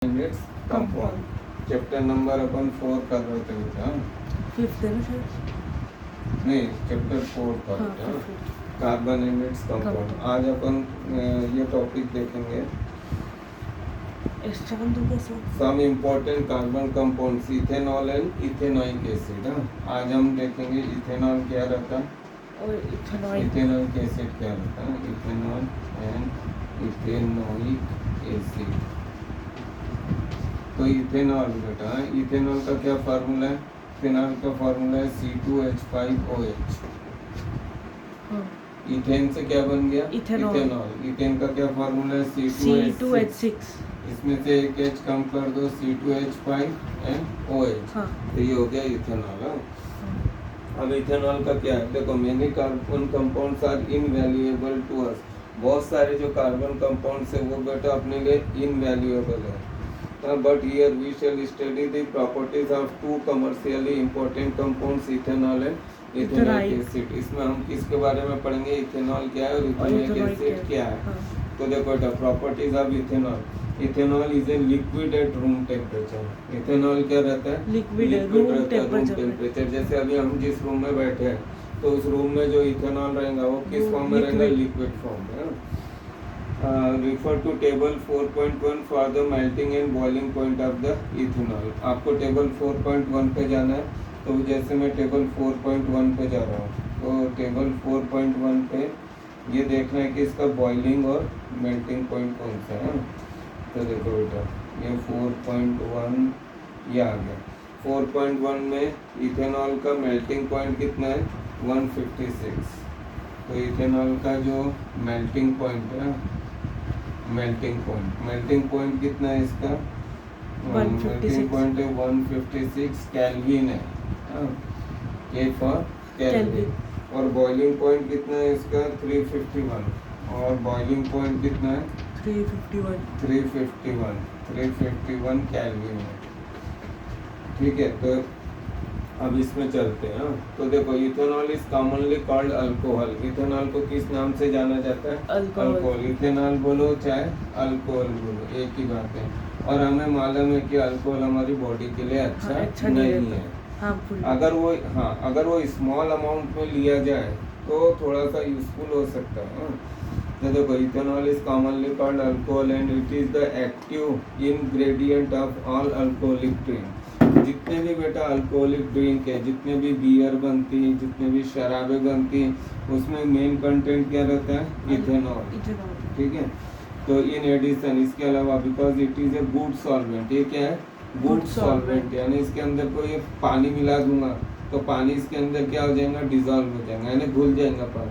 Its compound. Chapter number अपन 4 कर रहे थे बेटा। 5th है ना शायद। नहीं, चैप्टर 4 का बेटा, कार्बन एंड इट्स कंपाउंड। आज अपन ये टॉपिक देखेंगे, some important carbon compounds, ethanol and ethanoic acid. आज हम देखेंगे इथेनॉल क्या रहता है और इथेनोइक एसिड क्या रहता है। Ethanol and ethanoic acid. तो इथेनॉल बेटा, इथेनॉल का क्या फार्मूला है? इथेनॉल का फार्मूला है C2H5OH। इथेन से क्या बन गया? इथेनॉल। इथेन का क्या फार्मूला है? C2H6। इसमें से एक H कम कर दो, C2H5 एंड OH। तो ये हो गया इथेनॉल। अब इथेनॉल का क्या है? देखो, many carbon compounds are invaluable to us. बहुत सारे जो कार्बन कंपाउंड्स है वो बेटा अपने लिए इनवैल्यूएबल है। But here we shall study the properties of two commercially important compounds, ethanol and ethanoic acid। इसमें हम किसके बारे में पढ़ेंगे? इथेनॉल क्या है और इथेनोइक एसिड क्या है। तो देखो बेटा, properties of ethanol. Ethanol is a liquid at room temperature. Ethanol क्या रहता है? लिक्विड रहता है रूम टेम्परेचर। जैसे अभी हम जिस रूम में बैठे हैं, तो उस रूम में जो इथेनॉल रहेगा वो किस फॉर्म में रहेगा? लिक्विड फॉर्म में। refer to table 4.1 for the melting and boiling point of the ethanol। आपको टेबल 4.1 पे जाना है, तो जैसे मैं टेबल 4.1 पे जा रहा हूँ, तो टेबल 4.1 पे ये देखना है कि इसका बॉइलिंग और मेल्टिंग पॉइंट कौन सा है। तो देखो बेटा, ये 4.1 ये आ गया। 4.1 में इथेनॉल का मेल्टिंग पॉइंट कितना है? 156। तो इथेनॉल का जो मेल्टिंग पॉइंट है, मेल्टिंग पॉइंट कितना है इसका? मेल्टिंग पॉइंट है 156 केल्विन है। K for kelvin. और बॉइलिंग पॉइंट कितना है इसका? 351। और बॉइलिंग पॉइंट कितना है? 351 केल्विन है। ठीक है, तो अब इसमें चलते हैं। तो देखो, ethanol is commonly called alcohol. Ethanol को किस नाम से जाना जाता है? अल्कोहल। इथेनॉल बोलो चाहे अल्कोहल बोलो, एक ही बात है। और हमें मालूम है कि अल्कोहल हमारी बॉडी के लिए अच्छा नहीं है। अगर वो स्मॉल अमाउंट में लिया जाए तो थोड़ा सा यूजफुल हो सकता है। तो देखो, ethanol is commonly called alcohol and it is the active ingredient of all alcoholic drink. जितने भी बेटा अल्कोहलिक ड्रिंक है, जितने भी बियर बनती है, जितने भी शराबें बनती हैं, उसमें मेन कंटेंट क्या रहता है? इथेनॉल। ठीक है, तो इन एडिशन, इसके अलावा, because it is a good solvent. ये क्या है? Good solvent. यानी इसके अंदर कोई पानी मिला दूंगा तो पानी इसके अंदर क्या हो जाएगा? डिजॉल्व हो जाएगा, यानी घुल जाएगा पानी।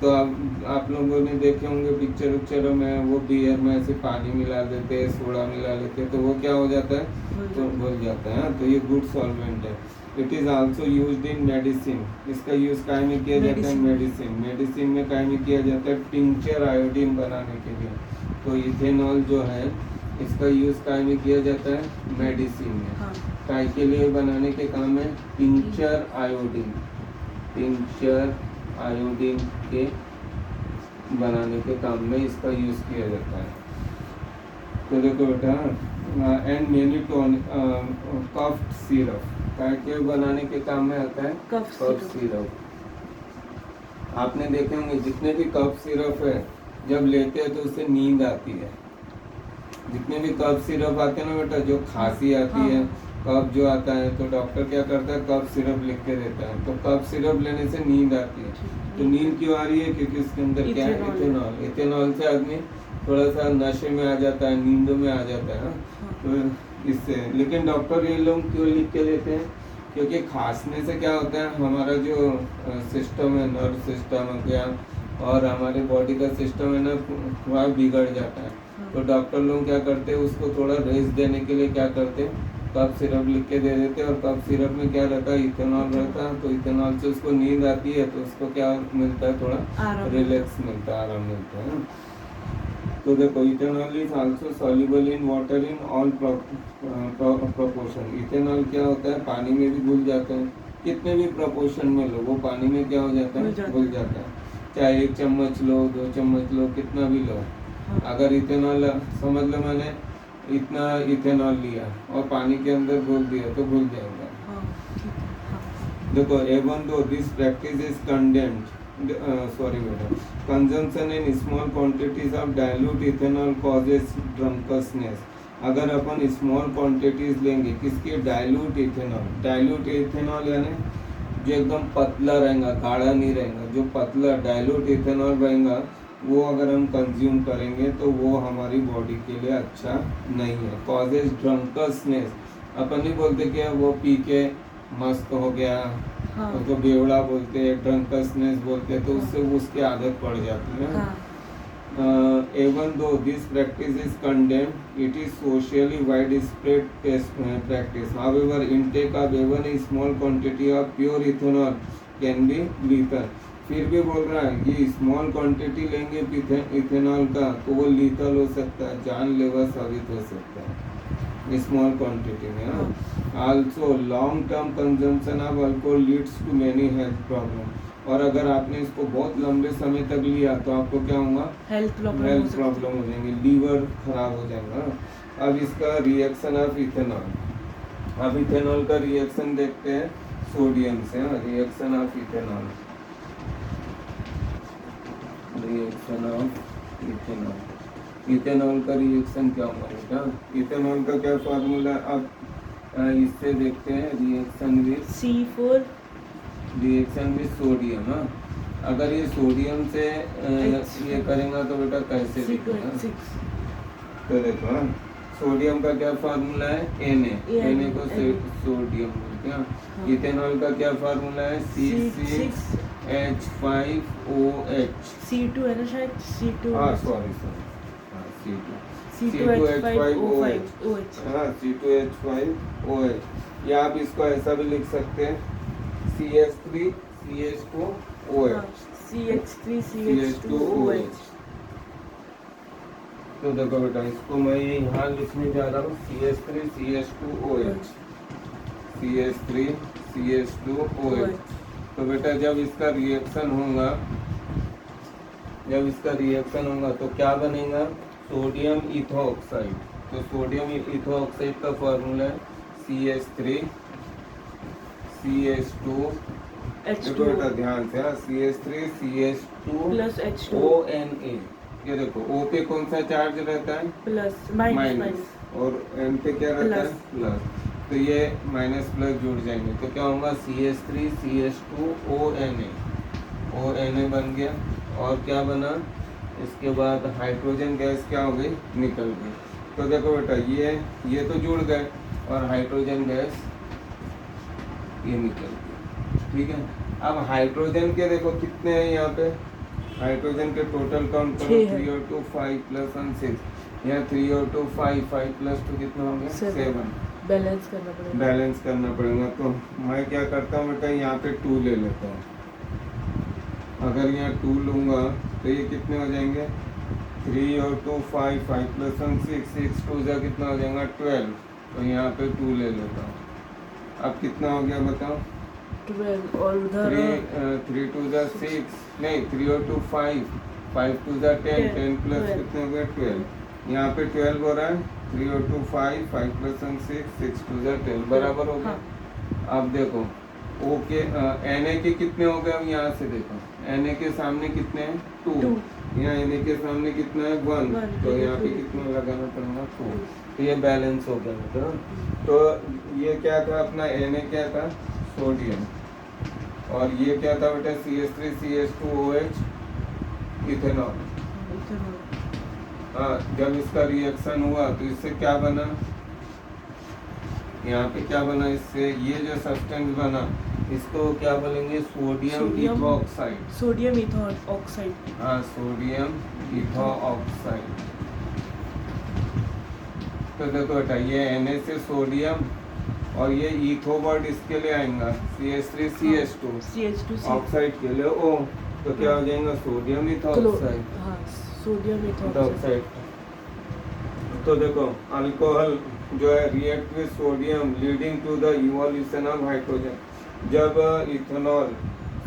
तो अब आप लोगों ने देखे होंगे पिक्चर उक्चरों में, वो बियर में ऐसे पानी मिला देते हैं, सोडा मिला लेते हैं, तो वो क्या हो जाता है? तो घुल जाता है। तो ये गुड सॉल्वेंट है। It is also used in medicine. इसका यूज काहे में किया जाता है? मेडिसिन में काहे में किया जाता है? टिंचर आयोडीन बनाने के लिए। तो इथेनॉल जो है, इसका यूज काहे में किया जाता है? मेडिसिन में। काय के लिए बनाने के काम में? टिंचर आयोडीन के बनाने के काम में इसका यूज किया जाता है। तो देखो बेटा, एंड मेनी कफ सिरप काय के बनाने के काम में आता है? Cough syrup. आपने देखे होंगे जितने भी कफ सिरप है, जब लेते हैं तो उससे नींद आती है। जितने भी कफ सिरप आते हैं ना बेटा, जो खांसी आती है, कफ जो आता है, तो डॉक्टर क्या करता है? कफ सिरप लिख के देता है। तो कफ सिरप लेने से नींद आती है। तो नींद क्यों आ रही है? क्योंकि इसके अंदर क्या है? इथेनॉल। इथेनॉल से आदमी थोड़ा सा नशे में आ जाता है, नींद में आ जाता है। तो इससे, लेकिन डॉक्टर ये लोग क्यों लिख के देते हैं? क्योंकि खांसने से क्या होता है, हमारा जो सिस्टम है, नर्व सिस्टम हो गया और हमारे बॉडी का सिस्टम है ना, वह बिगड़ जाता है। तो डॉक्टर लोग क्या करते हैं? उसको थोड़ा रेस्ट देने के लिए क्या करते हैं? कफ सिरप लिख के दे देते हैं। और कफ सिरप में क्या रहता है? इथेनॉल रहता है। तो इथेनॉल से उसको नींद आती है, तो उसको क्या मिलता है? थोड़ा रिलैक्स मिलता है, आराम मिलता है। तो देखो, ethanol is also soluble in water in all proportion. Ethanol क्या होता है? पानी में भी घुल जाता है। कितने भी प्रोपोर्शन में लो, वो पानी में क्या हो जाता है? घुल जाता है। चाहे 1 चम्मच लो, 2 चम्मच लो, कितना भी लो। अगर इथेनॉल समझ लो, मैंने इतना इथेनॉल लिया और पानी के अंदर घोल दिया तो घुल जाएगा। हाँ ठीक है हाँ देखो even though this practice is condemned, sorry madam, consumption in small quantities of dilute ethanol causes drunkenness। अगर अपन स्मॉल क्वांटिटीज लेंगे किसके, डाइल्यूट इथेनॉल यानी जो एकदम पतला रहेगा, गाढ़ा नहीं रहेगा, जो पतला डाइल्यूट इथेनॉल रहेगा वो अगर हम कंज्यूम करेंगे तो वो हमारी बॉडी के लिए अच्छा नहीं है। कॉजेज ड्रंकनेस, अपन नहीं बोलते कि वो पी के मस्त हो गया, हाँ उसको बेवड़ा बोलते हैं, ड्रंकनेस बोलते हैं, तो उससे उसकी आदत पड़ जाती है। हाँ Even though this practice is condemned, it is socially widespread practice. However, intake of even a small quantity of pure ethanol can be lethal। फिर भी बोल रहा है कि स्मॉल क्वांटिटी लेंगे इथेनॉल का तो वो लीथल हो सकता है, जानलेवा साबित हो सकता है स्मॉल क्वांटिटी में। Also long term consumption of alcohol leads to many health problem. और अगर आपने इसको बहुत लंबे समय तक लिया तो आपको क्या होगा, हेल्थ प्रॉब्लम हो जाएंगे, लीवर खराब हो जाएगा। अब इसका रिएक्शन ऑफ इथेनॉल, अब इथेनॉल का रिएक्शन देखते हैं सोडियम से। Reaction of ethanol, reaction of ethanol, ethanol का रिएक्शन क्या होगा बेटा, इथेनॉल का क्या फार्मूला। अब इससे देखते हैं reaction with C4 reaction with sodium. अगर ये सोडियम से ये करेंगे तो बेटा कैसे लिखेगा, C2H6 तो देखो सोडियम का क्या फार्मूला है, Na को सोडियम बोलते हैं। इथेनॉल का क्या फार्मूला है, C6H5OH। C2 है ना शायद, C2 हाँ सॉरी C2H5OH। हाँ C2H5OH। या आप इसको ऐसा भी लिख सकते हैं CH3CH2OH। CH3CH2OH। तो देखो बेटा इसको मैं यहाँ लिखने जा रहा हूँ CH3CH2OH, CH3CH2OH। तो बेटा जब इसका रिएक्शन होगा तो क्या बनेगा, सोडियम इथोऑक्साइड। तो सोडियम इथोऑक्साइड का फॉर्मूला है CH3CH2। देखो बेटा ध्यान से, CH3CH2ONA। ये देखो O पे कौन सा चार्ज रहता है, प्लस माइनस, और N पे क्या रहता है, प्लस। तो ये माइनस प्लस जुड़ जाएंगे तो क्या होगा, CH3CH2ONA। ONA बन गया और क्या बना, इसके बाद हाइड्रोजन गैस क्या हो गई, निकल गई। तो देखो बेटा ये तो जुड़ गए और हाइड्रोजन गैस ये निकल गई, ठीक है। अब हाइड्रोजन के देखो कितने हैं यहाँ पे, हाइड्रोजन के टोटल काउंट करो, 3 और 2 5 प्लस 1 6। यहाँ 3 और 2 5, 5 प्लस 2 कितना हो गया, 7। बैलेंस करना पड़ेगा। तो मैं क्या करता हूँ बेटा, यहाँ पे 2 ले लेता हूँ। अगर यहाँ 2 लूँगा तो ये कितने हो जाएंगे, 3 और 2 5, 5 प्लस 1 6, 6 2 जा कितना हो जाएगा 12। तो यहाँ पे 2 ले लेता हूँ। अब कितना हो गया बताओ, 12 और उधर 3 2 जा 6, नहीं 3 और 2 5, 5 2 जा 10, 10 प्लस कितने हो गया 12। यहाँ पे 12 हो रहा है, 3 और 2 5, 5 प्लस 1 6, 6 2 जा 10 बराबर हो गया। अब देखो ओके Na के कितने हो गए, अब यहाँ से देखो Na के सामने कितने हैं 2, यहाँ Na के सामने कितना है 1, तो यहाँ पे कितना लगाना पड़ेगा 2। तो ये बैलेंस हो गया बेटा। तो ये क्या था अपना, Na क्या था, सोडियम, और ये क्या था बेटा CH3CH2OH, इथेनॉल। हाँ जब इसका रिएक्शन हुआ तो इससे क्या बना, यहाँ पे क्या बना, इससे ये जो सब्सटेंस बना इसको क्या बोलेंगे, सोडियम इथोऑक्साइड। सोडियम इथोऑक्साइड, हाँ सोडियम इथोऑक्साइड। तो देखो बेटा ये Na से सोडियम और ये इथो वर्ड इसके लिए आएगा CH3CH2 ऑक्साइड के लिए O, तो क्या हो जाएगा सोडियम इथोऑक्साइड। हाँ सोडियम इथोऑक्साइड। तो देखो अल्कोहल जो है react with sodium leading to the evolution of hydrogen. जब इथेनॉल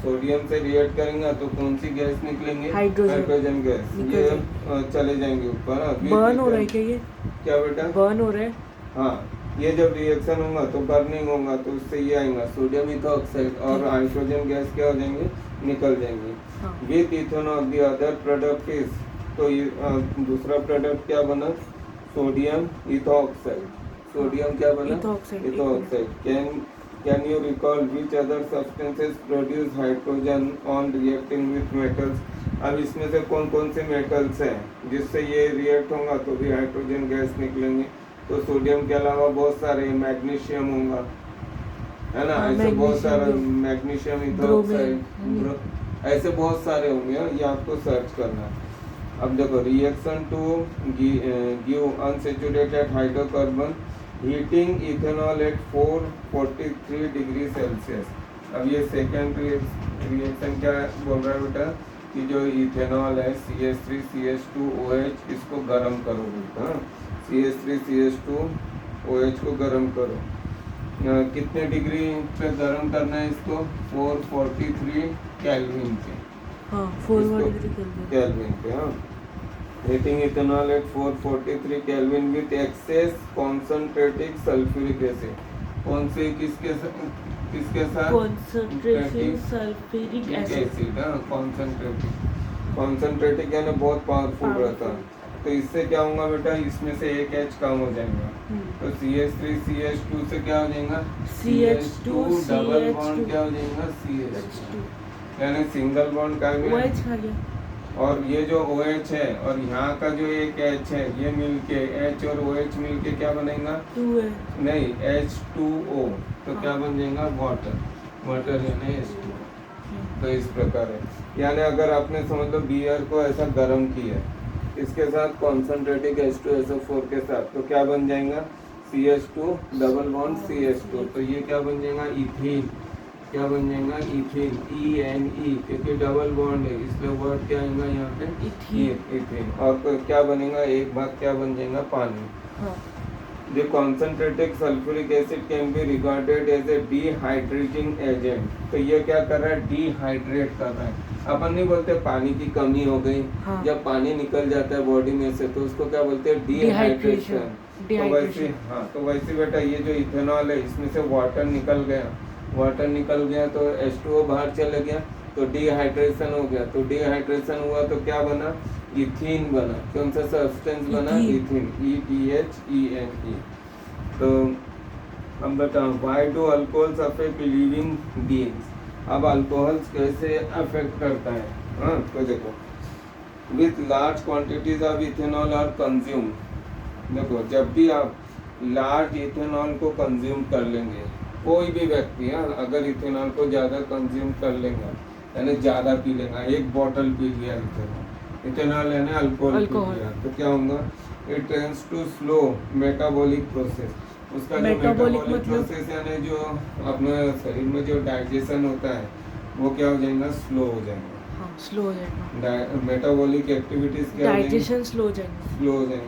सोडियम से रिएक्ट करेंगे तो कौन सी गैस निकलेंगे? Hydrogen gas. निकल ये चले जाएंगे ऊपर। बर्न हो रहा है क्या ये? क्या बेटा? बर्न हो रहा है। हाँ, ये जब रिएक्शन होगा तो बर्निंग होगा तो उससे ये आएगा सोडियम इथोक्साइड और हाइड्रोजन गैस क्या हो जाएंगे? निकल जाएंगे। हाँ। With ethanol the other product is, तो ये दूसरा प्रोडक्ट क्या बना? Sodium ethoxide. सोडियम क्या बना? Ethoxide. Can you recall which other substances produce hydrogen on reacting with metals? अब इसमें से कौन कौन से मेटल्स हैं जिससे ये रिएक्ट होगा तो भी हाइड्रोजन गैस निकलेंगे? तो सोडियम के अलावा बहुत सारे, मैग्नीशियम होगा, है ना, ऐसे बहुत सारे, मैग्नीशियम इथोक्साइड, ऐसे बहुत सारे होंगे। ये आपको सर्च करना है। अब देखो, reaction to give unsaturated hydrocarbon, heating ethanol at 443 degree Celsius. अब ये सेकेंड रिएक्शन क्या बोल रहा है बेटा? कि जो इथेनॉल है CH3CH2OH, इसको गर्म करो बेटा। CH3CH2OH को गर्म करो। कितने डिग्री पे गर्म करना है इसको? 443 केल्विन पे। हाँ, 443 केल्विन पे। हाँ, heating ethanol at 443 kelvin with excess concentrated sulphuric acid. कौन से किसके साथ? Concentration sulphuric acid. कॉन्सेंट्रेटिक यानी बहुत पावरफुल रहता है। तो इससे क्या होगा बेटा? इसमें से एक H कम हो जाएगा। तो CH3CH2 से क्या हो जाएगा? CH2 डबल बॉन्ड क्या हो जाएगा? CH2, यानी सिंगल बॉन्ड का भी। OH खा गया। और ये जो OH है और यहाँ का जो एक H है, ये मिलके H और OH मिलके क्या बनेगा? 2 नहीं, H2O। तो क्या बन जाएगा? वाटर यानी H2O। तो इस प्रकार है, यानी अगर आपने समझ लो बियर को ऐसा गर्म किया इसके साथ कॉन्सेंट्रेटेड H2SO4 के साथ, तो क्या बन जाएगा? CH2 double bond CH2। तो ये क्या बन जाएगा? इथीन। क्या बन जाएगा? इथीन, ENE, क्योंकि डबल बॉन्ड है इसलिए वर्ड क्या आएगा यहाँ पे? इथीन। और क्या बनेगा? एक भाग क्या बन जाएगा? पानी। हाँ। The concentrated sulfuric acid can be regarded as a dehydrating agent। तो ये क्या कर रहा है? डिहाइड्रेट कर रहा है। अपन नहीं बोलते पानी की कमी हो गई। हाँ। जब पानी निकल जाता है बॉडी में से तो उसको क्या बोलते हैं? डिहाइड्रेशन। तो वैसे, हाँ, तो वैसे बेटा ये जो इथेनॉल है इसमें से वाटर निकल गया तो H2O बाहर चले गया तो डिहाइड्रेशन हो गया। तो डिहाइड्रेशन हुआ तो क्या बना? इथीन बना। कौन सा सब्सटेंस बना? Ethene, ETHENE। तो हम बताओ, why do alcohols affect living beings? अब अल्कोहल्स कैसे अफेक्ट करता है? हाँ, तो देखो, with large quantities of ethanol are consume. देखो, जब भी आप लार्ज इथेनॉल को कंज्यूम कर लेंगे, कोई भी व्यक्ति अगर इथेनॉल को ज़्यादा कंज्यूम कर लेगा यानी ज़्यादा पी लेगा, एक बॉटल पी लिया इथेनॉल यानी अल्कोहल पी लिया, तो क्या होगा? It tends to slow metabolic process. उसका जो मेटाबॉलिक प्रोसेस यानी जो अपने शरीर में जो डाइजेशन होता है वो क्या हो जाएगा? स्लो हो जाएगा। हाँ, स्लो हो जाएगा। मेटाबॉलिक एक्टिविटीज क्या? डाइजेशन स्लो हो जाएगा।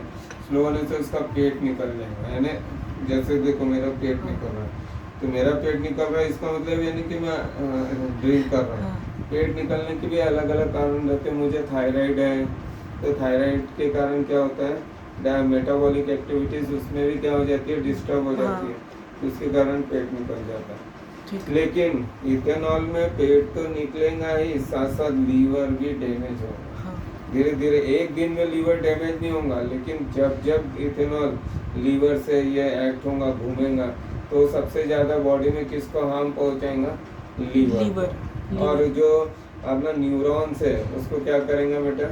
स्लो होने से उसका पेट निकल जाएगा। यानी जैसे देखो, मेरा पेट निकल रहा है तो मेरा पेट निकल रहा है, इसका मतलब यानी कि मैं ड्रिंक कर रहा हूँ। पेट निकलने के भी अलग अलग कारण रहते हैं। मुझे थायराइड है तो थायराइड के कारण क्या होता है? मेटाबॉलिक एक्टिविटीज उसमें भी क्या हो जाती है? डिस्टर्ब हो जाती है। उसके कारण पेट निकल जाता है। लेकिन इथेनॉल में पेट तो निकलेगा ही, साथ साथ लीवर भी डैमेज होगा। धीरे धीरे एक दिन में लीवर डैमेज नहीं होगा, लेकिन जब जब इथेनॉल लीवर से ये एक्ट होगा, घूमेगा, तो सबसे ज़्यादा बॉडी में किसको हार्म पहुंचाएगा? लीवर। और जो अपना न्यूरॉन्स है उसको क्या करेंगे बेटा?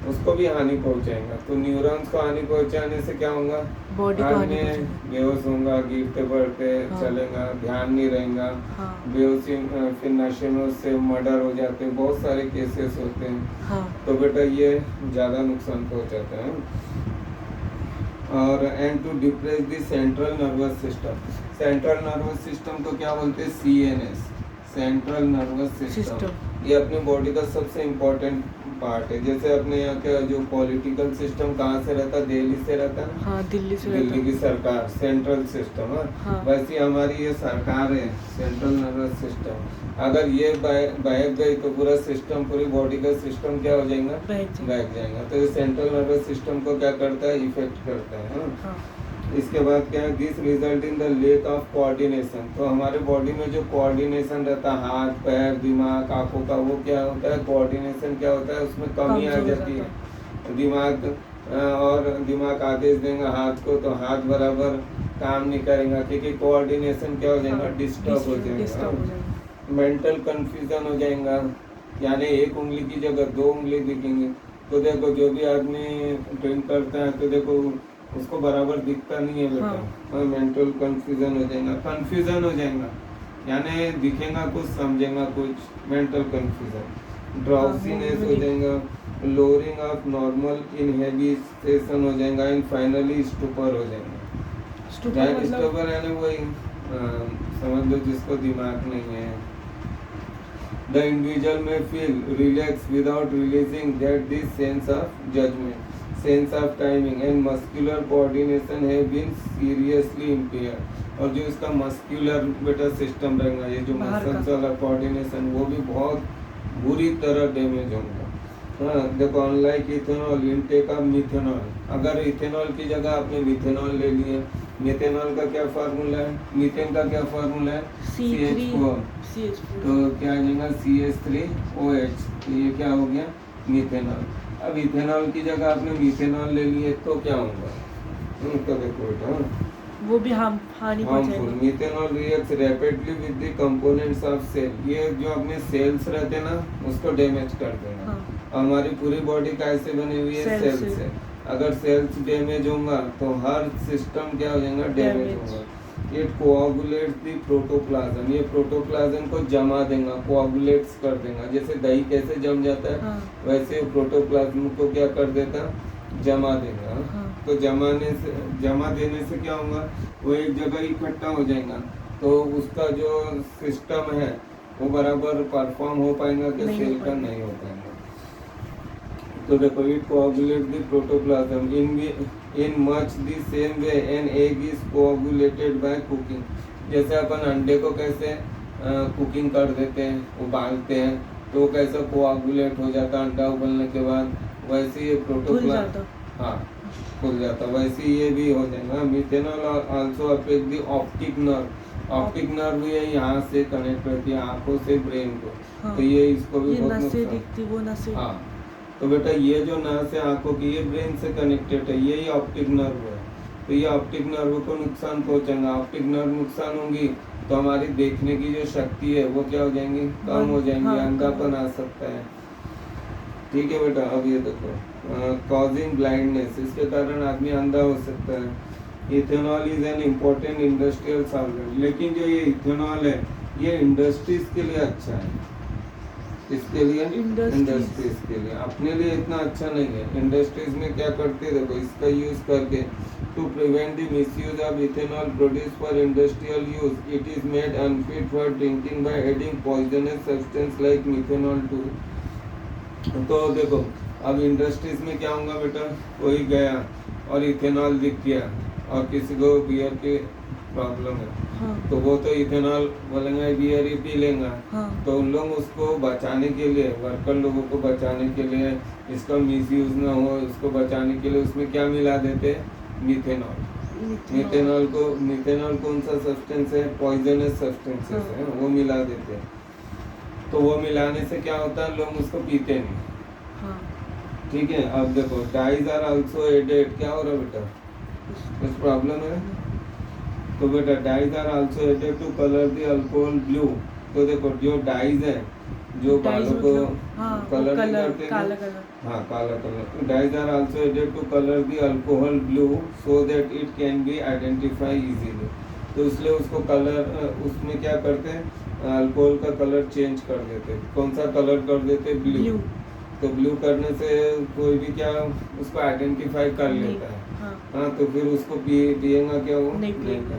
उसको भी हानि पहुंचाएगा। तो न्यूरॉन्स को हानि पहुंचाने से क्या होगा? बॉडी को हानि पहुंचाएगा, बेहोश होगा, गिरते बढ़ते चलेगा, ध्यान नहीं रहेगा, बेहोशी, फिर नशे में उससे मर्डर हो जाते हैं, बहुत सारे केसेस होते हैं। तो बेटा ये ज़्यादा नुकसान पहुंचाता है। और and to depress the central nervous system. Central nervous system को क्या बोलते हैं? CNS, central nervous system. ये अपनी बॉडी का सबसे इम्पोर्टेंट पार्ट है। जैसे अपने यहाँ का जो पॉलिटिकल सिस्टम कहाँ से रहता है, दिल्ली से रहता है, हाँ दिल्ली से रहता दिल्ली की सरकार, सेंट्रल सिस्टम है। हाँ। वैसे हमारी ये सरकार है, सेंट्रल नर्वस सिस्टम। अगर ये बहक गई तो पूरा सिस्टम, पूरी बॉडी का सिस्टम क्या हो जाएगा, बहक जाएगा। तो ये सेंट्रल नर्वस सिस्टम को क्या करता है, इफेक्ट करता है। हाँ। इसके बाद क्या है, this result in the lake of coordination. तो हमारे बॉडी में जो कोऑर्डिनेशन रहता है, हाथ पैर दिमाग आंखों का, वो क्या होता है, कोऑर्डिनेशन क्या होता है, उसमें कमी आ कमजोर हो जाती जाता है। दिमाग और दिमाग आदेश देंगे हाथ को, तो हाथ बराबर काम नहीं करेगा, क्योंकि कोऑर्डिनेशन क्या हो जाएगा, हाँ, डिस्टर्ब हो डिस्टर्ब हो जाएगा। जाएगा। मेंटल कंफ्यूजन हो जाएगा, यानी एक उंगली की जगह दो उंगली दिखेंगे। तो देखो जो भी आदमी ड्रिंक करता है तो देखो उसको बराबर दिखता नहीं है बेटा। हाँ। मेंटल कंफ्यूजन हो जाएगा, कंफ्यूजन हो जाएगा, यानी दिखेगा कुछ समझेगा कुछ, मेंटल कंफ्यूजन। ड्राउसीनेस हो जाएगा, लोअरिंग ऑफ नॉर्मल इनहिबिशन हो जाएगा, एंड फाइनली स्टूपर हो जाएगा। स्टूपर मतलब स्टूपर यानी वही समझ लो जिसको दिमाग नहीं है। The individual may feel relaxed without realizing that this sense of judgment, sense of timing and muscular coordination have been seriously impaired। और जो इसका मस्कुलर बेटा सिस्टम रहेगा, ये जो बाहर का। मसल्स वाला कोऑर्डिनेशन, वो भी बहुत बुरी तरह डैमेज होगा। हाँ देखो, unlike ethanol intake of methanol, अगर इथेनॉल की जगह आपने मिथेनॉल ले लिया, मिथेनॉल का क्या फार्मूला है, मीथेन का क्या फार्मूला है, CH4, तो क्या आ जाएगा CH3OH, तो ये क्या हो गया, मिथेनॉल। अब इथेनॉल की जगह आपने मिथेनॉल ले लिए तो क्या होगा, तो देखो बेटा वो भी हानि हार्मफुल। पहुंचाएगा। Methanol reacts rapidly with the components of cell, ये जो अपने सेल्स रहते हैं ना, उसको डैमेज कर देगा। हाँ। हमारी पूरी बॉडी कैसे बनी हुई है, सेल सेल से। से। अगर सेल्स डैमेज होगा तो हर सिस्टम क्या हो जाएगा, डैमेज Damage। होगा। इट कोआगुलेट्स द प्रोटोप्लाज्म, ये प्रोटोप्लाज्म को जमा देगा, कोआगुलेट्स कर देगा। जैसे दही कैसे जम जाता है, हाँ। वैसे प्रोटोप्लाज्म को क्या कर देता, जमा देगा। हाँ। तो जमा देने से क्या होगा, वो एक जगह इकट्ठा हो जाएगा, तो उसका जो सिस्टम है वो बराबर परफॉर्म हो पाएगा कि नहीं हो सेल का पाएगा। नहीं हो पाएगा। तो देखो, it coagulate the protoplasm in much the same way an egg is coagulated by cooking. जैसे अपन अंडे को कैसे कुकिंग कर देते हैं, उबालते हैं, तो वो कैसे कोआगुलेट हो जाता है अंडा उबलने के बाद, वैसे ये धुल प्रोटोप्लाज्म, जाता। हाँ खुल जाता, वैसे ये भी हो जाएगा। Methanol also affect the optic nerve, optic nerve ये यहाँ से कनेक्ट करती है आंखों से ब्रेन को, हाँ। तो ये इसको भी ये बहुत नसें नुकसान। दिखती, वो नसें। हाँ, तो बेटा ये जो नर्व है आंखों की, ये ब्रेन से कनेक्टेड है, यही ऑप्टिक नर्व है। तो ये ऑप्टिक नर्व को नुकसान पहुंचेगा। ऑप्टिक नर्व नुकसान होंगी तो हमारी देखने की जो शक्ति है वो क्या हो जाएंगी, कम हो जाएंगी, हाँ, अंधापन आ सकता है। ठीक है बेटा, अब ये देखो, कॉजिंग ब्लाइंडनेस, इसके कारण आदमी अंधा हो सकता है। Ethanol is an important industrial solvent, लेकिन जो ये इथेनॉल है ये इंडस्ट्रीज के लिए अच्छा है। इसके लिए इंडस्ट्रीज के लिए, अपने लिए इतना अच्छा नहीं है। इंडस्ट्रीज में क्या करते हैं, देखो इसका यूज करके to prevent the misuse of ethanol produce for industrial use, it is made unfit for drinking by adding poisonous substance like methanol to. तो देखो, अब इंडस्ट्रीज में क्या होगा बेटा, कोई गया और इथेनॉल दिख गया और किसी को बियर की प्रॉब्लम है, हाँ। तो वो तो इथेनॉल बोलेंगे बियर ही पी लेगा। हाँ। तो उन लोग उसको बचाने के लिए, वर्कर लोगों को बचाने के लिए, इसका मिसयूज ना हो, इसको बचाने के लिए उसमें क्या मिला देते हैं, मिथेनॉल। मिथेनॉल कौन सा सब्सटेंस है, पॉइजनस सब्सटेंसेस है, वो मिला देते हैं। तो वो मिलाने से क्या होता है, लोग उसको पीते नहीं। हाँ। ठीक है, अब देखो, डाइज आर आल्सो एडेड, क्या हो रहा है बेटा, कुछ प्रॉब्लम है। तो बेटा dyes are also added to colour the alcohol blue. तो देखो जो डाइज है, जो बालों को कलर नहीं करते, काला कलर, हाँ काला colour, dyes are also added to colour the alcohol blue so that it can be identify easily. तो इसलिए उसको कलर, उसमें क्या करते हैं, अल्कोहल का कलर चेंज कर देते। कौन सा कलर कर देते, ब्लू। तो ब्लू करने से कोई भी क्या उसको आइडेंटिफाई कर लेता है। हाँ, तो फिर उसको पिएगा क्या, वो नहीं पिएगा।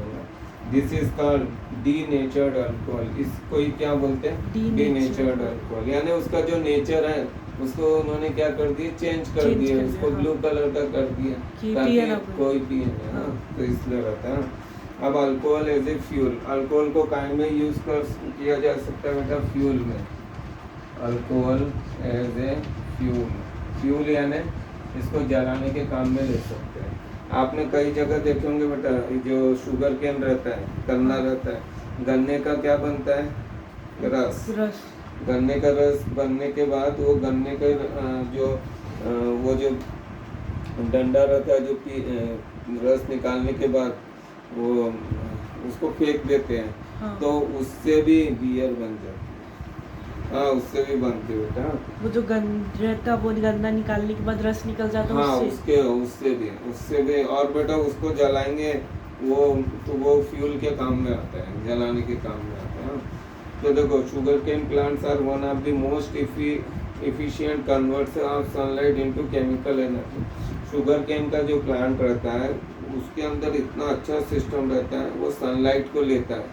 This is called denatured alcohol, इसको ही क्या बोलते हैं, डीनेचर्ड अल्कोहल, यानी उसका जो नेचर है उसको उन्होंने क्या कर दिया, चेंज कर Change दिया, कर उसको दिया, ब्लू कलर का कर दिया कि ताकि पिए ना कोई। कोई पिए ना, हाँ। तो इसलिए रहता है। अब alcohol as a fuel, alcohol को काय में यूज कर किया जा सकता है बेटा, फ्यूल में। Alcohol as a fuel, fuel यानी इसको जलाने के काम में ले सकते हैं। आपने कई जगह देखे होंगे बेटा, जो शुगर केन रहता है, गन्ना रहता है, गन्ने का क्या बनता है, रस। रस। गन्ने का रस बनने के बाद वो गन्ने का वो जो डंडा रहता है, जो रस निकालने के बाद वो उसको फेंक देते हैं, हाँ। तो उससे भी बियर बन जाती है। हाँ, उससे भी बनती है बेटा। वो जो रहता वो गन्ना निकालने के बाद रस निकल जाता है हाँ, उससे। उससे भी और बेटा उसको जलाएंगे वो, तो वो फ्यूल के काम में आता है, जलाने के काम में आता है। तो देखो, sugar cane plants are one of the most efficient converts of sunlight into chemical energy। Sugar cane का जो प्लांट रहता है उसके अंदर इतना अच्छा सिस्टम रहता है, वो सनलाइट को लेता है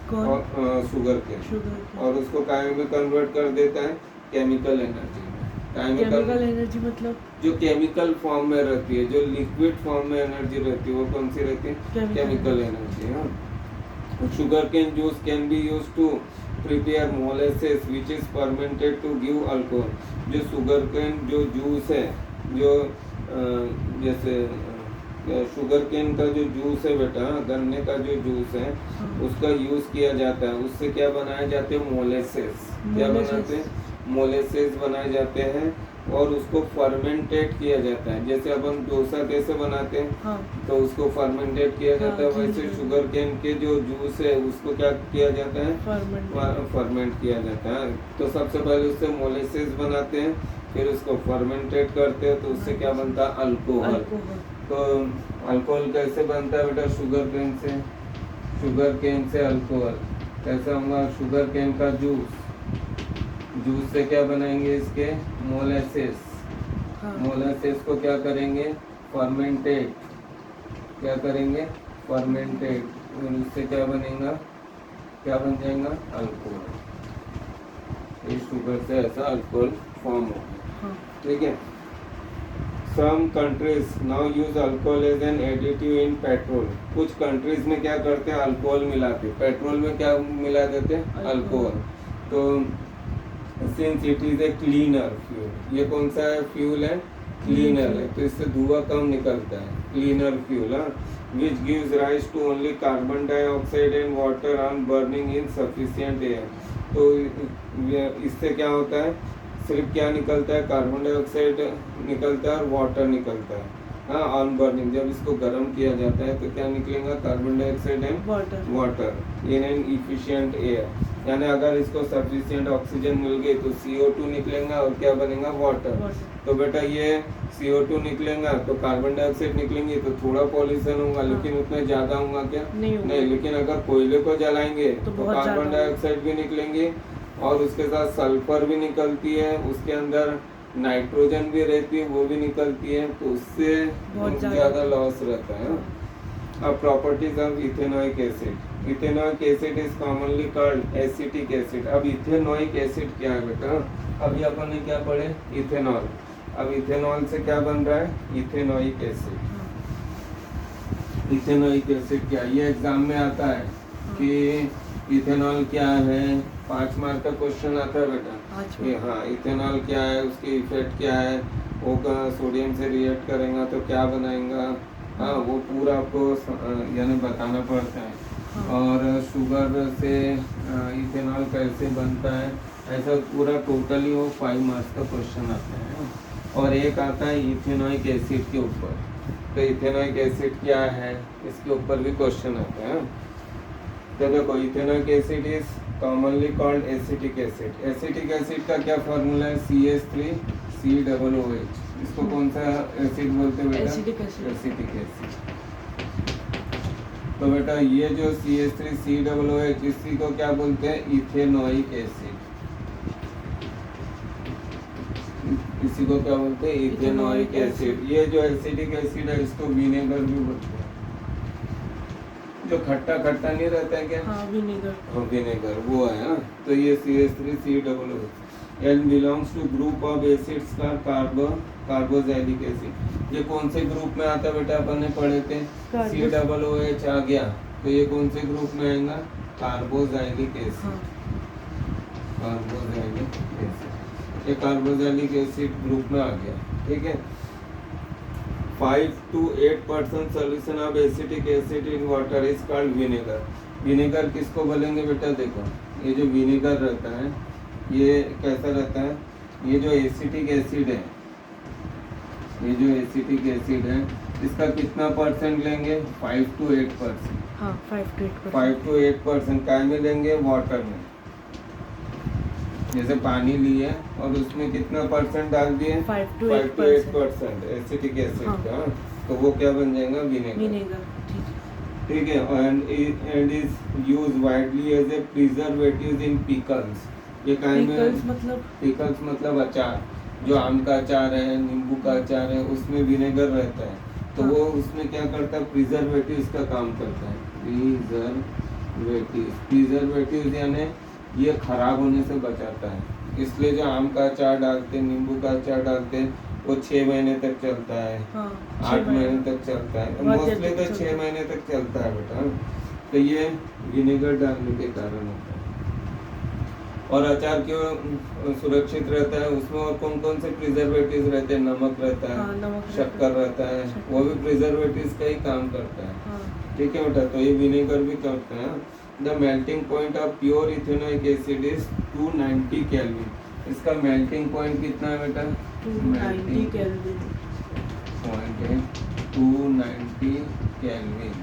कौन? और शुगर केन, शुगर और उसको काय में कन्वर्ट कर देता है, केमिकल एनर्जी में। काय में केमिकल एनर्जी मतलब जो केमिकल फॉर्म में रहती है, जो लिक्विड फॉर्म में एनर्जी रहती है, वो कौन सी रहती है, केमिकल एनर्जी। हाँ, sugar cane juice can be used to prepare molasses which is fermented to give alcohol. जो शुगर केन जो जूस है, जो जैसे शुगर केन का जो जूस है बेटा, गन्ने का जो जूस है, हाँ। उसका यूज किया जाता है। उससे क्या बनाए जाते हैं, मोलेसेस। क्या बनाते हैं, मोलेसेस बनाए जाते हैं, और उसको फर्मेंटेट किया जाता है। जैसे अपन डोसा कैसे बनाते हैं, हाँ। तो उसको फर्मेंटेट किया जाता है, हाँ, वैसे ठीक है। शुगर केन के जो जूस है उसको क्या किया जाता है, फर्मेंट। फर्मेंट किया जाता है। तो सबसे पहले उससे मोलेसेस बनाते हैं, फिर उसको फर्मेंटेट करते हैं, तो उससे क्या बनता है, अल्कोहल। अल्कोहल। तो अल्कोहल कैसे बनता है बेटा, शुगर केन से। शुगर केन से अल्कोहल कैसा होगा, शुगर केन का जूस, जूस से क्या बनाएंगे, इसके मोलेसेस। हाँ। मोलेसेस को क्या करेंगे, फर्मेंटेट। क्या करेंगे, फर्मेंटेट, और उससे क्या बनेगा, क्या बन जाएगा, अल्कोहल। इस शुगर से ऐसा अल्कोहल फॉर्म होगा। हाँ। ठीक है। Some countries now use alcohol as an additive in petrol। कुछ कंट्रीज में क्या करते हैं, अल्कोहल मिलाते, पेट्रोल में क्या मिला देते हैं, अल्कोहल। तो since it is a cleaner fuel, ये कौन सा है, फ्यूल है, क्लीनर है, तो इससे धुआं कम निकलता है, cleaner fuel. Which gives rise to only carbon dioxide and water on burning in sufficient air. तो इससे क्या होता है, सिर्फ क्या निकलता है, कार्बन डाइऑक्साइड निकलता है और वाटर निकलता है। हाँ, ऑन बर्निंग, जब इसको गर्म किया जाता है तो क्या निकलेगा, carbon dioxide and water in an efficient air. यानी अगर इसको सफिशिएंट ऑक्सीजन मिल गई तो CO2 निकलेगा, और क्या बनेगा, वाटर। तो बेटा ये CO2 निकलेगा तो कार्बन डाइऑक्साइड निकलेंगे, तो थोड़ा पॉल्यूशन होगा, लेकिन उतना ज्यादा होगा क्या, नहीं। लेकिन अगर कोयले को जलाएंगे तो कार्बन डाइऑक्साइड भी निकलेंगे, और उसके साथ सल्फर भी निकलती है, उसके अंदर नाइट्रोजन भी रहती है, वो भी निकलती है, तो उससे ज्यादा लॉस रहता है। अब properties of ethanoic acid. Ethanoic acid is commonly called acetic acid. अब इथेनॉइक एसिड क्या है बेटा, अभी अपन ने क्या पढ़े, इथेनॉल। अब इथेनॉल से क्या बन रहा है, इथेनॉइक एसिड। इथेनॉइक एसिड क्या, ये एग्जाम में आता है कि इथेनॉल क्या है, 5 मार्क का क्वेश्चन आता है बेटा कि हाँ इथेनॉल क्या है, उसकी इफेक्ट क्या है, वो सोडियम से रिएक्ट करेगा तो क्या बनाएगा, हाँ वो पूरा आपको यानी बताना पड़ता है। और शुगर से इथेनॉल कैसे बनता है, ऐसा पूरा टोटली वो 5 मार्क्स का क्वेश्चन आता है। और एक आता है इथेनॉइक एसिड के ऊपर, तो इथेनॉइक एसिड क्या है, इसके ऊपर भी क्वेश्चन आता है। तो देखो, ethanoic acid is commonly called acetic acid. Acetic acid का क्या फॉर्मूला है, CH3COOH। इसको कौन सा एसिड बोलते हैं बेटा, एसिटिक एसिड। Acetic acid. तो बेटा ये जो CH3COOH, इसी को क्या बोलते हैं, इथेनॉइक एसिड। इसी को क्या बोलते हैं, इथेनॉइक एसिड। ये जो एसिटिक एसिड है इसको विनेगर भी बोलते हैं। जो खट्टा खट्टा नहीं रहता है क्या, हाँ, विनेगर। विनेगर वो है। तो ये CH3COOH। And belongs to group of acids का कार्बोक्सिलिक एसिड। ये कौन से ग्रुप में आता है बेटा, अपन ने पढ़े थे COOH आ गया, तो ये कौन से ग्रुप में आएगा, कार्बोक्सिलिक एसिड। कार्बोक्सिलिक एसिड, ये कार्बोक्सिलिक एसिड ग्रुप में आ गया, ठीक है। 5 to 8% solution of acetic acid in water is called vinegar। Vinegar किसको बोलेंगे बेटा, देखो ये जो विनेगर रहता है ये कैसा रहता है, ये जो एसिटिक एसिड है, ये जो एसिटिक एसिड है इसका कितना परसेंट लेंगे, 5 to 8%। हाँ 5 to 8%। 5 to 8% काय में लेंगे, वाटर में। जैसे पानी लिए और उसमें कितना परसेंट डाल दिए, 5 to 8% एसिटिक एसिड हाँ। का, तो वो क्या बन जाएगा, विनेगर। विनेगर, ठीक है। ठीक है। And is use widely as a preservative in pickles. ये काहे में, पिकल्स मतलब पिकल्स मतलब अचार, जो आम का अचार है, नींबू का अचार है, उसमें विनेगर रहता है, तो हाँ। वो उसमें क्या करता है, प्रिजर्वेटिव का काम करता है। प्रिजर्वेटिव यानी ये खराब होने से बचाता है। इसलिए जो आम का अचार डालते हैं, नींबू का अचार डालते हैं, वो 6 महीने तक चलता है, हाँ 8 महीने तक चलता है, बहुत मोस्टली देर तो तक 6 चलता है। महीने तक चलता है बेटा। तो ये विनेगर डालने के कारण होता है। और अचार क्यों सुरक्षित रहता है, उसमें और कौन कौन से प्रिजर्वेटिव्स रहते हैं, नमक रहता हाँ, है, नमक शक्कर रहता है, शक्कर। वो भी प्रिजर्वेटिव्स का ही काम करता है, हाँ ठीक है बेटा। तो ये विनेगर भी करते हैं। The melting point of pure ethanoic acid is 290 kelvin. इसका मेल्टिंग पॉइंट कितना है बेटा, 290 केल्विन। पॉइंट है 290 केल्विन।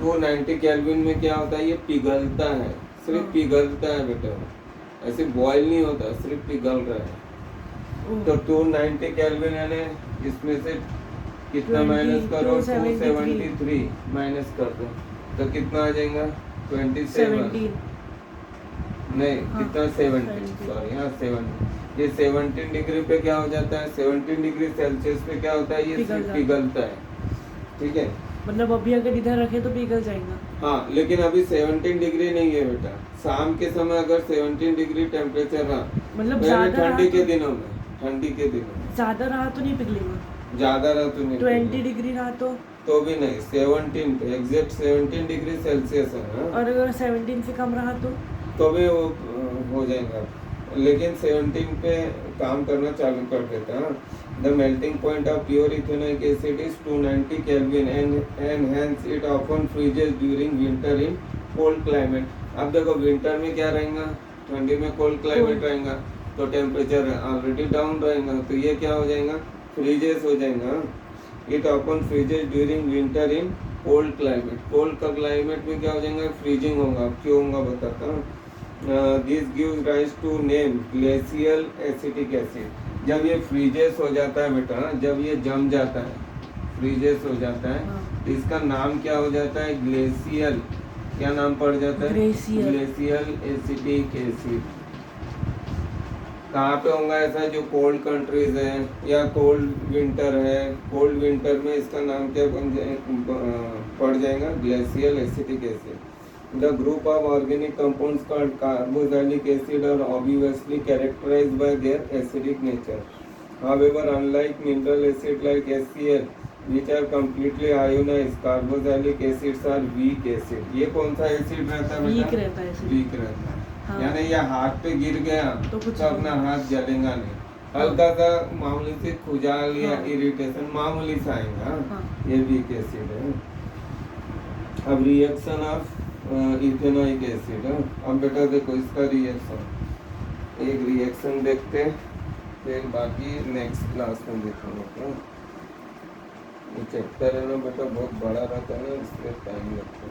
290 केल्विन में क्या होता है, ये पिघलता है, सिर्फ हाँ। पिघलता है बेटा, ऐसे बॉयल नहीं होता, सिर्फ पिघल रहा है। ओह, तो 290 केल्विन यानी इसमें से कितना 20, माइनस करो, 273 273 माइनस कर दो, तो कितना आ जाएगा, 27 17। नहीं हाँ, कितना, 70, 70। सॉरी हाँ 70। ये 17 डिग्री पे क्या हो जाता है, 17 डिग्री सेल्सियस पे क्या होता है, ये पिघल सिर्फ जाता है। पिघलता है, ठीक है। मतलब अभी अगर इधर रखे तो पिघल जाएगा। हाँ लेकिन अभी 17 डिग्री नहीं है बेटा, शाम के समय अगर 17 डिग्री टेम्परेचर रहा, मतलब यानी ज्यादा ठंडी रहा के तो दिनों में, ठंडी के दिनों में ज्यादा रहा तो नहीं पिघलेगा। ज्यादा रहा तो नहीं 20 पिघलेगा। डिग्री रहा तो भी नहीं, 17 पे एग्जैक्ट 17 डिग्री सेल्सियस है ना, और अगर 17 से कम रहा तो भी वो हो जाएगा, लेकिन 17 पे काम करना चालू कर देता है। The melting point of pure ethanoic acid is 290 kelvin and hence it often freezes during winter in cold climate. अब देखो विंटर में क्या रहेगा, ठंडी में कोल्ड क्लाइमेट Cold। रहेगा, तो टेम्परेचर ऑलरेडी डाउन रहेगा, तो ये क्या हो जाएगा, फ्रीजेस हो जाएगा। It often freezes during winter in cold climate. Cold का क्लाइमेट में क्या हो जाएगा, फ्रीजिंग होगा। क्यों होगा बताता हूँ। This gives rise to name glacial acetic acid. जब ये फ्रीजेस हो जाता है बेटा, जब ये जम जाता है, फ्रीजेस हो जाता है, हाँ। तो इसका नाम क्या हो जाता है, ग्लेशियल। क्या नाम पड़ जाता है, ग्लेशियल। Glacial acetic acid. कहाँ पे होगा ऐसा, जो कोल्ड कंट्रीज है या कोल्ड विंटर है, कोल्ड विंटर में इसका नाम क्या पड़ जाएगा, glacial acetic acid. The group of organic compounds called carboxylic acid are obviously characterized by their acidic nature. However, unlike mineral acid like HCl, which are completely ionized, carboxylic acids are weak acid. ये कौन सा acid रहता है week बेटा, रहता है ऐसे। Week रहता है। हाँ। यानी ये हाथ पे गिर गया तो कुछ तो अपना नहीं। हाथ जलेगा नहीं, हल्का सा मामूली से खुजाल या हाँ। इरिटेशन मामूली सा आएगा, हाँ। ये वीक एसिड है। अब रिएक्शन ऑफ इथेनोइक एसिड है। अब बेटा देखो इसका रिएक्शन, एक रिएक्शन देखते हैं, फिर बाकी नेक्स्ट क्लास में देखेंगे। क्या ये चैप्टर है ना बेटा, बहुत बड़ा रहता है ना, इसलिए टाइम लगता है।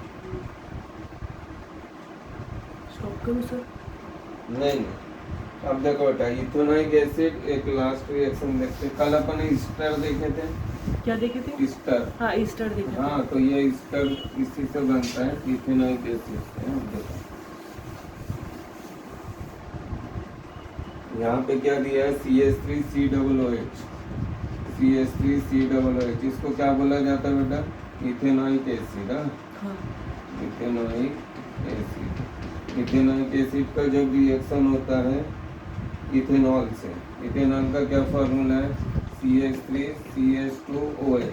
स्टॉप करूँ सर? नहीं अब देखो बेटा, इथेनोइक एसिड एक लास्ट रिएक्शन देखते हैं। कल अपन ईस्टर देखे थे, क्या देखे थे? ईस्टर, हाँ ईस्टर देखे थे। हाँ तो ये ईस्टर इसी से बनता है, इथेनोइक एसिड से। देखो यहाँ पे क्या दिया है, CH3COOH, CH3COOH, इसको क्या बोला जाता है बेटा, इथेनोइक एसिड। हाँ। इथेनोइक एसिड, इथेनोइक एसिड का जब रिएक्शन होता है इथेनॉल से। इथेनॉल का क्या फार्मूला है? CH3CH2OH।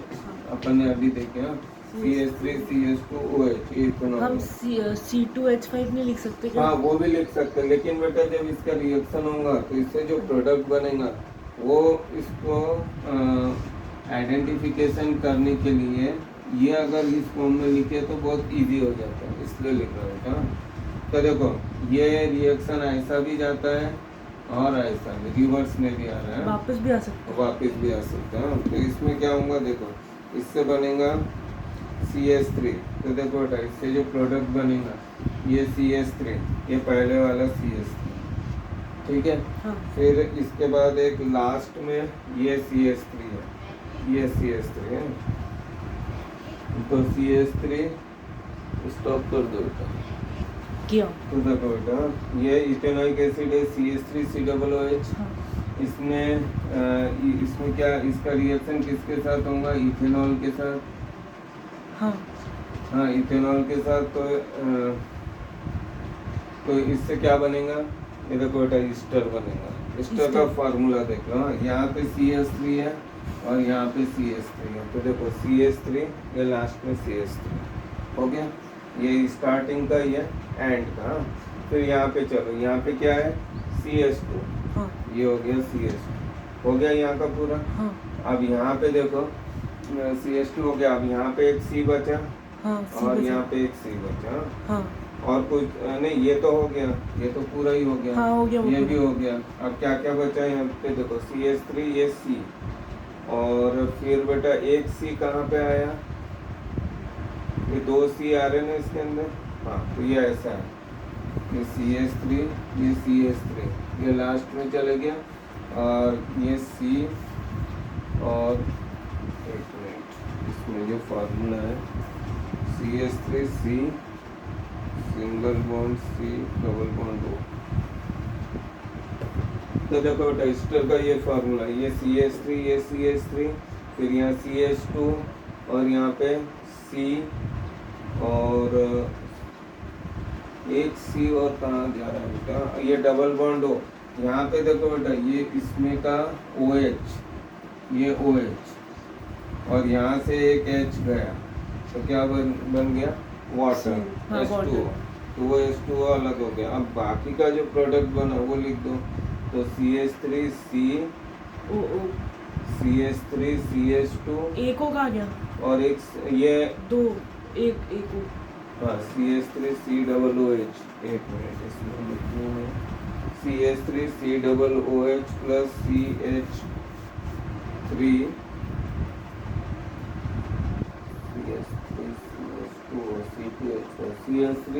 अपन ने अभी देखे हाँ, CH3CH2OH इथेनॉल। हम C2H5 नहीं लिख सकते क्या? हाँ वो भी लिख सकते हैं, लेकिन बेटा जब इसका रिएक्शन होगा तो इससे जो प्रोडक्ट बनेगा वो इसको आइडेंटिफिकेशन करने के लिए ये अगर इस फॉर्म में लिखे तो बहुत इजी हो जाता है, इसलिए लिख रहा हूँ बेटा। तो देखो ये रिएक्शन ऐसा भी जाता है और ऐसा भी, रिवर्स में भी आ रहा है, वापस भी आ सकते हैं। वापस भी आ सकता है। तो इसमें क्या होगा देखो, इससे बनेगा CH3। तो देखो बेटा इससे जो प्रोडक्ट बनेगा ये CH3, ये पहले वाला CH3, ठीक है। हाँ। फिर इसके बाद एक लास्ट में ये CH3 है, ये CH3 है। तो CH3 स्टॉप कर दो बेटा। किया। तो देखो बेटा ये इथेनॉइक एसिड है CH3COOH। हाँ। इसमें क्या, इसका रिएक्शन किसके साथ होगा? इथेनॉल के साथ। हाँ। हाँ इथेनॉल के साथ। तो इससे क्या बनेगा? ये देखो बेटा ईस्टर बनेगा। ईस्टर का ईस्टर। फार्मूला देख लो। हाँ यहाँ पे CH3 है और यहाँ पे CH3 है। तो देखो CH3, ये लास्ट में CH3 हो गया। ये स्टार्टिंग का, ये एंड का। फिर यहाँ पे चलो, यहाँ पे क्या है? CH2। हाँ। ये हो गया CH2, हो गया यहाँ का पूरा। हाँ। अब यहाँ पे देखो CH2 हो गया। अब यहाँ पे एक C बचा हाँ। और यहाँ पे एक C बचा। हाँ। और कुछ नहीं, ये तो हो गया, ये तो पूरा ही हो गया। हाँ, हो गया वो ये पूरा। भी हो गया। अब क्या क्या बचा है यहाँ पे देखो, CH3, ये C, और फिर बेटा एक C कहाँ पे आया? ये 2 C आ रहे हैं ना इसके अंदर। हाँ तो ये ऐसा है, ये CH3, ये CH3, ये लास्ट में चले गया। और ये C, और एक मिनट, इसमें जो फार्मूला है CH3C single bond C double bond O। तो देखो बेटा ईस्टर का ये फार्मूला, ये CH3, ये CH3, फिर यहाँ CH2 और यहाँ पे C, और एक C और कहाँ जा रहा है बेटा? ये डबल बॉन्ड O। यहाँ पे देखो बेटा ये इसमें का OH, ये OH, और यहाँ से एक H गया, तो क्या बन गया? वाटर, हाँ, H2O। water। तो वो H2O अलग हो गया। अब बाकी का जो प्रोडक्ट बना वो लिख दो। तो CH3C, ओ CH3 CH2 एक O कहाँ गया? और एक ये, दो, एक O। हाँ CH3COOH। एक मिनट इसमें लिखने में, CH3COOH plus CH3 CH3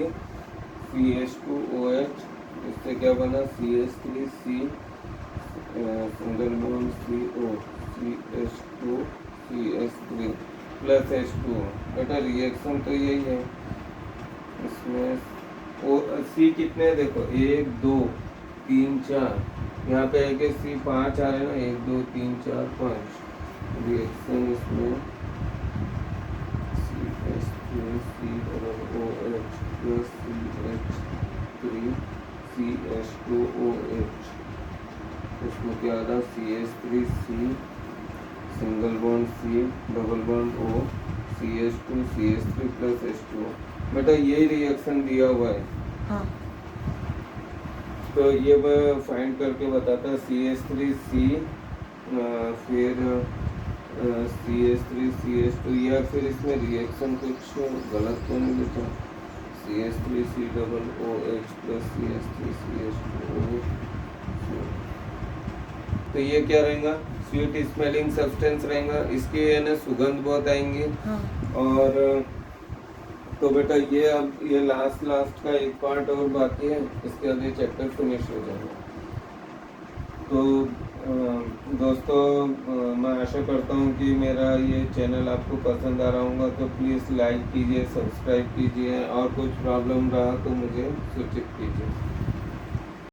CH2OH। इससे क्या बना? CH3C single bond CO, CH2 CH3 plus H2O। बेटा रिएक्शन तो यही है इसमें। C कितने हैं देखो, 1 2 3 4, यहाँ पे एक C 5 आ रहे हैं ना, 1 2 3 4 5। रिएक्शन इसमें CH3COOH प्लस CH3CH2OH। उसमें क्या आ रहा? CH3C single bond C double bond O, CH2 CH3 plus H2O। बेटा यही रिएक्शन दिया हुआ है। हाँ। तो ये मैं फाइंड करके बताता। CH3C, फिर CH3 CH2, या फिर इसमें रिएक्शन कुछ गलत तो नहीं लिखा? CH3COOH plus CH3CH2OH। तो ये क्या रहेगा? स्वीट स्मेलिंग सब्सटेंस रहेगा। इसके है ना सुगंध बहुत आएंगे। हाँ। और तो बेटा ये अब ये लास्ट का एक पार्ट और बाकी है, इसके बाद ये चैप्टर फिनिश हो जाएगा। तो दोस्तों मैं आशा करता हूँ कि मेरा ये चैनल आपको पसंद आ रहा होगा। तो प्लीज़ लाइक कीजिए, सब्सक्राइब कीजिए, और कुछ प्रॉब्लम रहा तो मुझे सूचित कीजिए।